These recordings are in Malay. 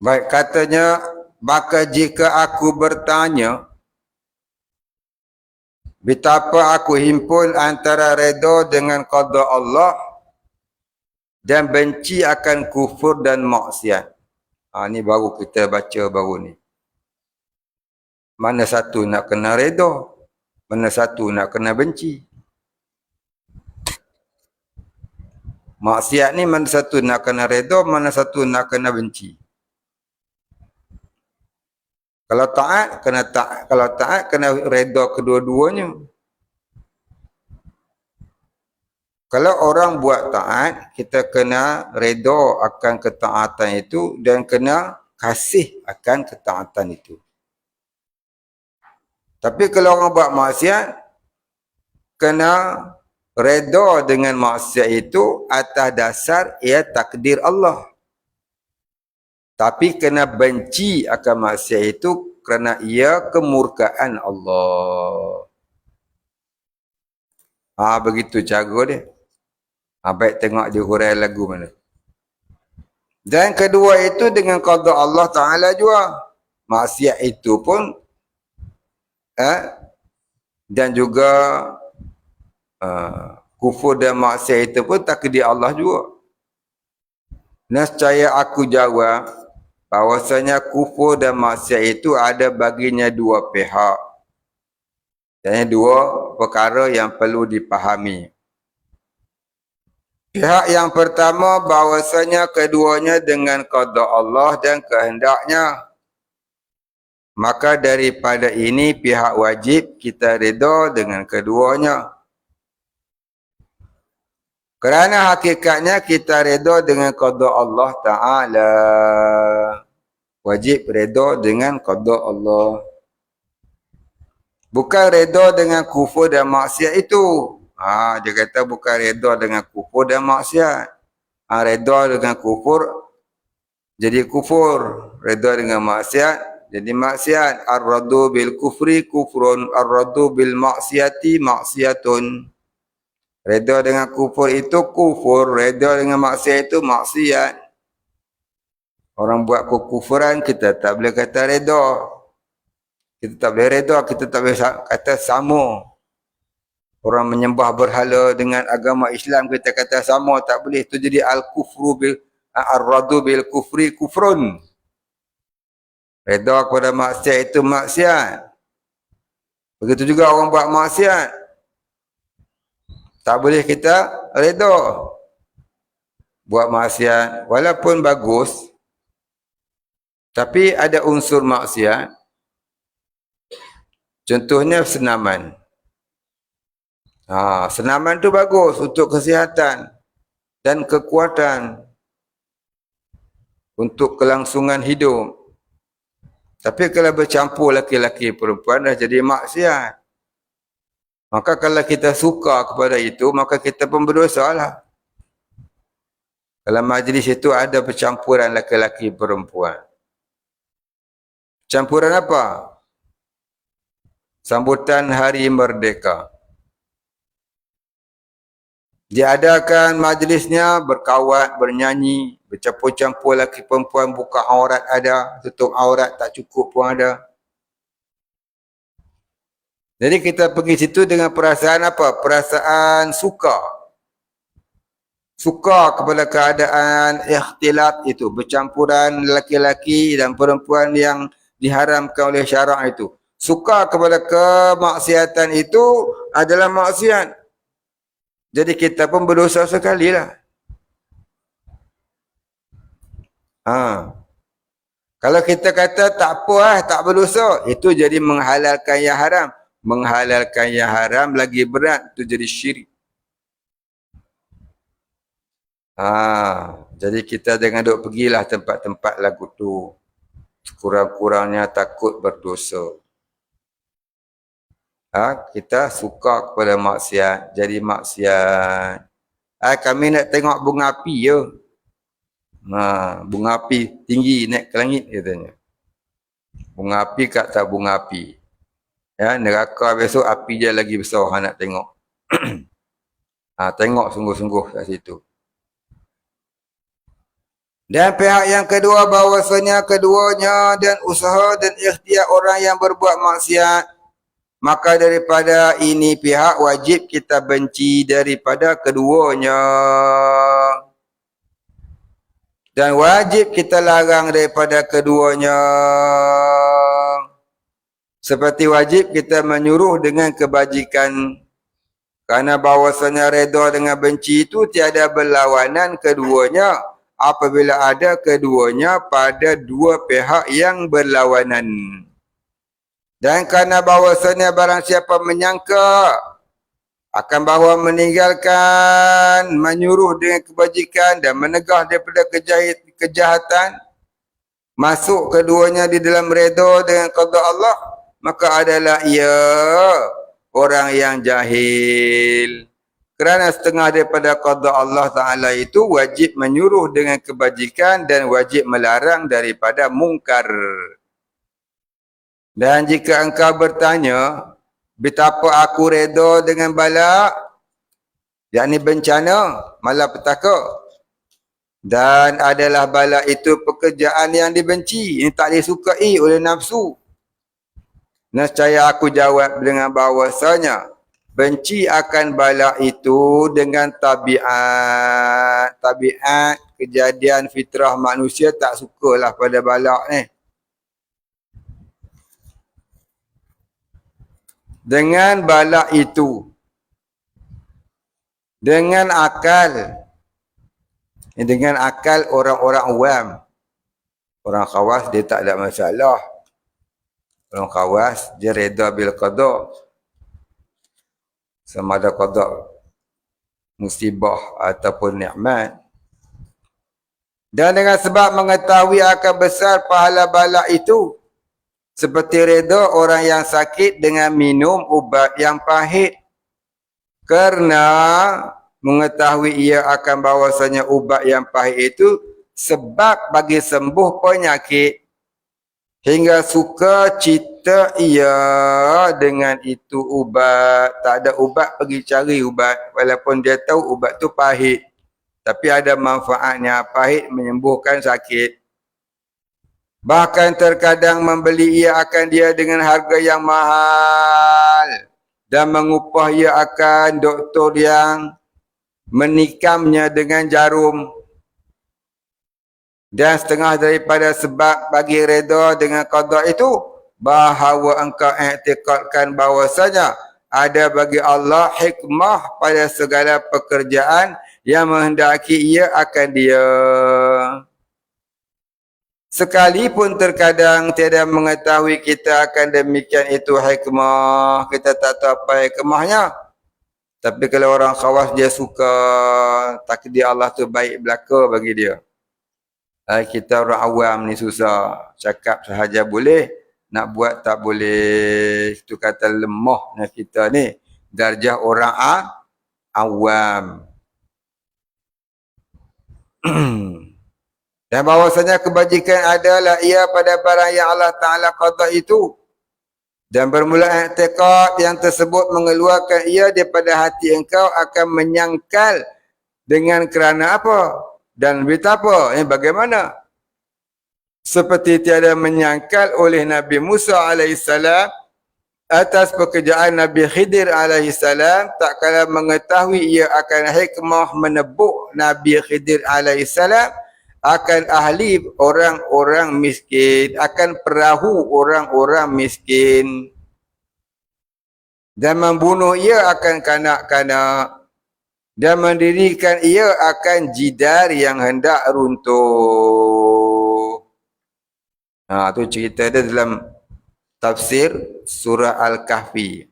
Baik, katanya, maka jika aku bertanya, betapa aku himpun antara redha dengan qada Allah dan benci akan kufur dan maksiat. Ni baru kita baca baru ni. Mana satu nak kena redha? Mana satu nak kena benci? Maksiat ni mana satu nak kena redha, mana satu nak kena benci. Kalau taat kena taat, kalau taat kena redha kedua-duanya. Kalau orang buat taat, kita kena redha akan ketaatan itu dan kena kasih akan ketaatan itu. Tapi kalau orang buat maksiat, kena redha dengan maksiat itu atas dasar ia takdir Allah. Tapi kena benci akan maksiat itu kerana ia kemurkaan Allah. Begitu cara dia. Baik tengok dia hurai lagu mana. Dan kedua itu dengan qada Allah Ta'ala juga. Maksiat itu pun dan juga kufur dan maksiat itu pun takdir Allah juga. Nescaya aku jawab bahwasanya kufur dan maksiat itu ada baginya dua pihak. Dan dua perkara yang perlu dipahami. Pihak yang pertama bahwasanya keduanya dengan qada Allah dan kehendaknya. Maka daripada ini pihak wajib kita redha dengan keduanya. Kerana hakikatnya kita redha dengan qada Allah Ta'ala. Wajib redha dengan qada Allah. Bukan redha dengan kufur dan maksiat itu. Dia kata bukan redha dengan kufur dan maksiat. Redha dengan kufur jadi kufur. Redha dengan maksiat jadi maksiat. Ar-radu bil kufri kufrun. Ar-radu bil maksiati maksiatun. Redha dengan kufur itu kufur. Redha dengan maksiat itu maksiat. Orang buat kekufuran kita tak boleh kata redha. Kita tak boleh redha. Kita tak boleh kata sama. Orang menyembah berhala dengan agama Islam kita kata sama, tak boleh. Itu jadi al-kufru bil ar-radu bil kufri kufrun. Redha kepada maksiat itu maksiat. Begitu juga orang buat maksiat. Tak boleh kita redha. Buat maksiat walaupun bagus, tapi ada unsur maksiat. Contohnya senaman. Senaman tu bagus untuk kesihatan dan kekuatan, untuk kelangsungan hidup. Tapi kalau bercampur laki-laki perempuan dah jadi maksiat. Maka kalau kita suka kepada itu, maka kita pun berdosa lah. Kalau majlis itu ada percampuran laki-laki perempuan. Campuran apa? Sambutan Hari Merdeka. Diadakan majlisnya, berkawat, bernyanyi, bercampur-campur lelaki perempuan, buka aurat ada, tutup aurat tak cukup pun ada. Jadi kita pergi situ dengan perasaan apa? Perasaan suka. Suka kepada keadaan ikhtilat itu, bercampuran lelaki-lelaki dan perempuan yang diharamkan oleh syarak itu. Suka kepada kemaksiatan itu adalah maksiat. Jadi kita pun berdosa sekali lah. Kalau kita kata tak apa lah, tak berdosa, itu jadi menghalalkan yang haram. Menghalalkan yang haram lagi berat, itu jadi syirik. Jadi kita jangan duk pergilah tempat-tempat lagu tu. Kurang-kurangnya takut berdosa. Kita suka kepada maksiat, jadi maksiat. Kami nak tengok bunga api je. Bunga api tinggi naik ke langit katanya. Bunga api kat tak bunga api. Neraka besok api dia lagi besar nak tengok. Tengok sungguh-sungguh kat situ. Dan pihak yang kedua bahawasanya keduanya dan usaha dan ikhtiar orang yang berbuat maksiat, maka daripada ini pihak wajib kita benci daripada keduanya. Dan wajib kita larang daripada keduanya. Seperti wajib kita menyuruh dengan kebajikan. Karena bahawasanya redha dengan benci itu tiada berlawanan keduanya apabila ada keduanya pada dua pihak yang berlawanan. Dan karena bahawasanya barang siapa menyangka akan bahawa meninggalkan, menyuruh dengan kebajikan dan menegah daripada kejahatan, masuk keduanya di dalam redha dengan qada Allah, maka adalah ia orang yang jahil. Kerana setengah daripada qada Allah Ta'ala itu wajib menyuruh dengan kebajikan dan wajib melarang daripada mungkar. Dan jika engkau bertanya, betapa aku redha dengan bala, yakni bencana, malapetaka, dan adalah bala itu pekerjaan yang dibenci, yang tak disukai oleh nafsu. Nescaya aku jawab dengan bahawasanya benci akan bala itu dengan tabiat kejadian fitrah manusia tak sukalah pada bala ni. Dengan bala itu, dengan akal orang-orang awam. Orang khawas dia tak ada masalah. Orang khawas dia reda bil qada. Sama ada qada musibah ataupun nikmat. Dan dengan sebab mengetahui akan besar pahala bala itu, seperti reda orang yang sakit dengan minum ubat yang pahit. Kerana mengetahui ia akan bahawasanya ubat yang pahit itu sebab bagi sembuh penyakit, hingga suka cita ia dengan itu ubat. Tak ada ubat, pergi cari ubat. Walaupun dia tahu ubat tu pahit, tapi ada manfaatnya. Pahit menyembuhkan sakit. Bahkan terkadang membeli ia akan dia dengan harga yang mahal. Dan mengupah ia akan doktor yang menikamnya dengan jarum. Dan setengah daripada sebab bagi reda dengan qada itu, bahawa engkau i'tiqadkan bahawasanya ada bagi Allah hikmah pada segala pekerjaan yang menghendaki ia akan dia. Sekalipun terkadang tiada mengetahui kita akan demikian itu hikmah, kita tak tahu apa hikmahnya. Tapi kalau orang khawas dia suka, takdir Allah tu baik belaka bagi dia. Kita orang awam ni susah. Cakap sahaja boleh, nak buat tak boleh. Itu kata lemahnya kita ni. Darjah orang awam. Dan bahawasanya kebajikan adalah ia pada barang yang Allah Ta'ala qada itu. Dan bermula i'tiqad yang tersebut mengeluarkan ia daripada hati engkau akan menyangkal dengan kerana apa? Dan betapa? Bagaimana? Seperti tiada menyangkal oleh Nabi Musa AS atas pekerjaan Nabi Khidir AS, tak kala mengetahui ia akan hikmah menebuk Nabi Khidir AS akan ahli orang-orang miskin, akan perahu orang-orang miskin, dan membunuh ia akan kanak-kanak, dan mendirikan ia akan jidar yang hendak runtuh. Tu cerita dia dalam tafsir surah Al-Kahfi.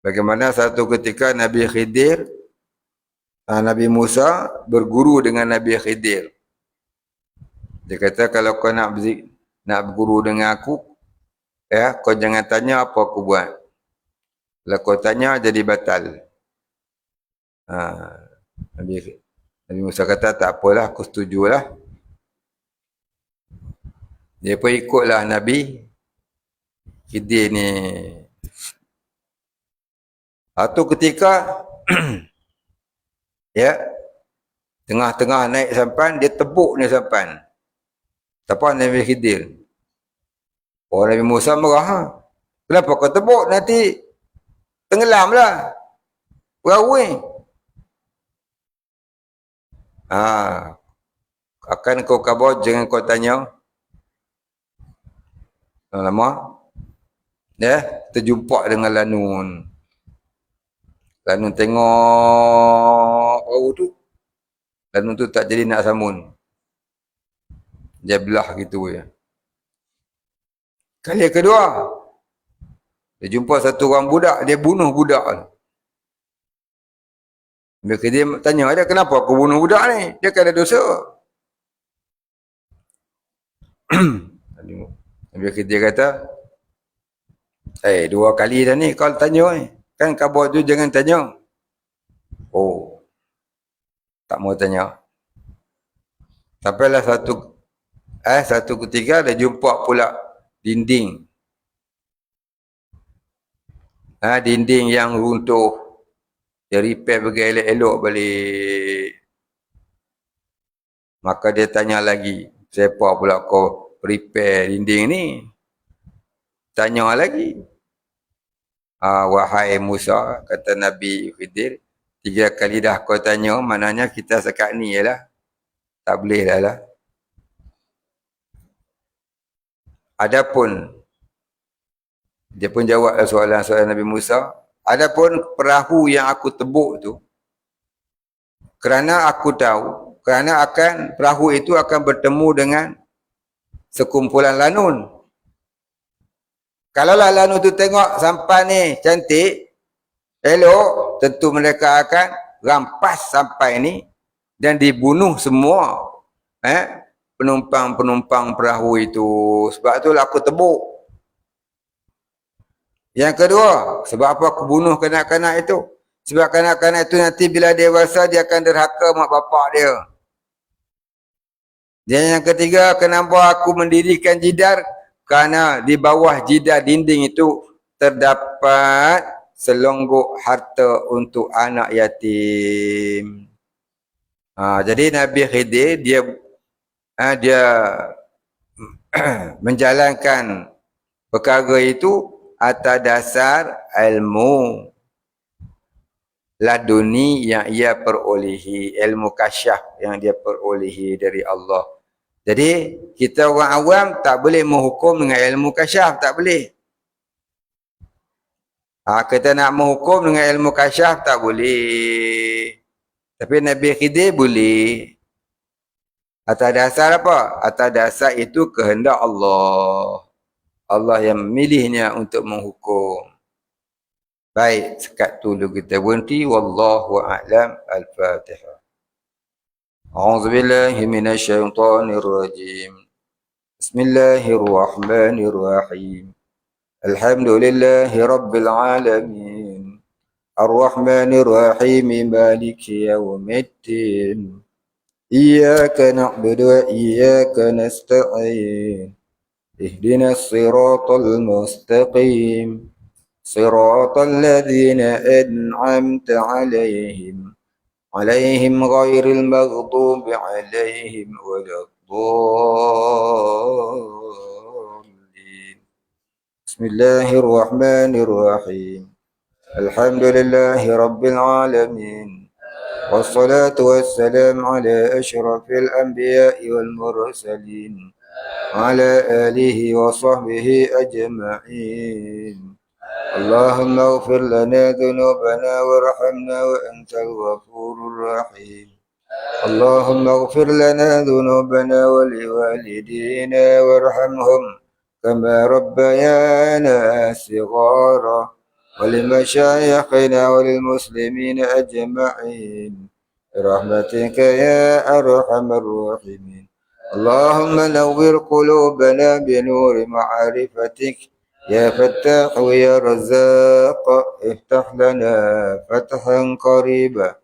Bagaimana satu ketika Nabi Khidir, Nabi Musa berguru dengan Nabi Khidir. Dia kata kalau kau nak berguru dengan aku, kau jangan tanya apa aku buat. Kalau kau tanya jadi batal. Nabi Musa kata tak apalah, aku setujulah. Dia pun ikutlah Nabi Khidir ni. Satu ketika Tengah-tengah naik sampan, dia tebuk ni sampan. Sampan Nabi Khidir. Orang Nabi Musa marah. Ha? Kenapa kau tebuk? Nanti tenggelam lah. Berawing. Akan kau kabar, jangan kau tanya. Lama. Ya, terjumpa dengan Lanun. Lanun tengok perahu tu. Lanun tu tak jadi nak samun. Dia belah gitu je. Kali kedua, dia jumpa satu orang budak, dia bunuh budak tu. Dia tanya dia, kenapa aku bunuh budak ni? Dia kan ada dosa. Dia kata, dua kali dah ni kau tanya ni. Kan khabar tu jangan tanya. Oh, tak mau tanya. Sampailah satu ketika dia jumpa pula dinding. Dinding yang runtuh. Dia repair bagi elok-elok balik. Maka dia tanya lagi, siapa pula kau repair dinding ni? Tanya lagi. Wahai Musa, kata Nabi Khidir, 3 kali dah kau tanya, maknanya kita sekat ni je lah. Tak boleh dah lah. Adapun, dia pun jawab soalan-soalan Nabi Musa. Adapun perahu yang aku tebuk tu, kerana aku tahu, perahu itu akan bertemu dengan sekumpulan Lanun. Kalaulah Lanun tu tengok sampan ni cantik, elok, tentu mereka akan rampas sampai ni dan dibunuh semua penumpang-penumpang perahu itu. Sebab itulah aku tebuk. Yang kedua, sebab apa aku bunuh kanak-kanak itu? Sebab kanak-kanak itu nanti bila dewasa dia akan derhaka mak bapak dia. Dan yang ketiga, kenapa aku mendirikan jidar? Kerana di bawah jidar dinding itu terdapat selonggok harta untuk anak yatim. Jadi Nabi Khidir dia menjalankan perkara itu atas dasar ilmu laduni yang ia perolehi, ilmu kasyaf yang dia perolehi dari Allah. Jadi kita orang awam tak boleh menghukum dengan ilmu kasyaf, tak boleh. Kita nak menghukum dengan ilmu kasyaf tak boleh. Tapi Nabi Khidir boleh. Atas dasar apa? Atas dasar itu kehendak Allah. Allah yang memilihnya untuk menghukum. Baik, sekat dulu kita berhenti. Wallahu a'lam. Al-Fatihah. A'udzubillahi minasyaitonirrajim. Bismillahirrahmanirrahim. Alhamdulillahi rabbil alamin. Ar-Rahmanir-Rahim. Maliki yawmiddin. Iyyaka na'budu wa iyyaka nasta'in. اهدنا الصراط المستقيم صراط الذين أنعمت عليهم غير المغضوب عليهم ولا الضالين بسم الله الرحمن الرحيم الحمد لله رب العالمين والصلاة والسلام على أشرف الأنبياء والمرسلين وعلى آله وصحبه أجمعين اللهم اغفر لنا ذنوبنا وارحمنا وأنت الغفور الرحيم اللهم اغفر لنا ذنوبنا ولوالدينا وارحمهم كما ربيانا صغارا ولمشايخنا وللمسلمين أجمعين برحمتك يا أرحم الراحمين اللهم نور قلوبنا بنور معرفتك يا فتاح يا رزاق افتح لنا فتحا قريبا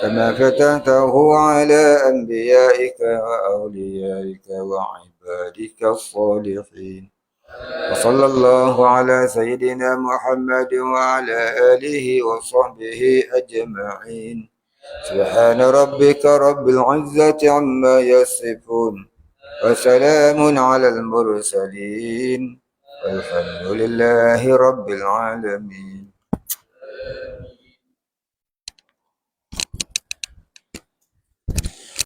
كما فتحته على أنبيائك وأوليائك وعبادك الصالحين وصلى الله على سيدنا محمد وعلى آله وصحبه أجمعين سبحان ربك رب العزة عما يصفون وسلام على المرسلين والحمد لله رب العالمين.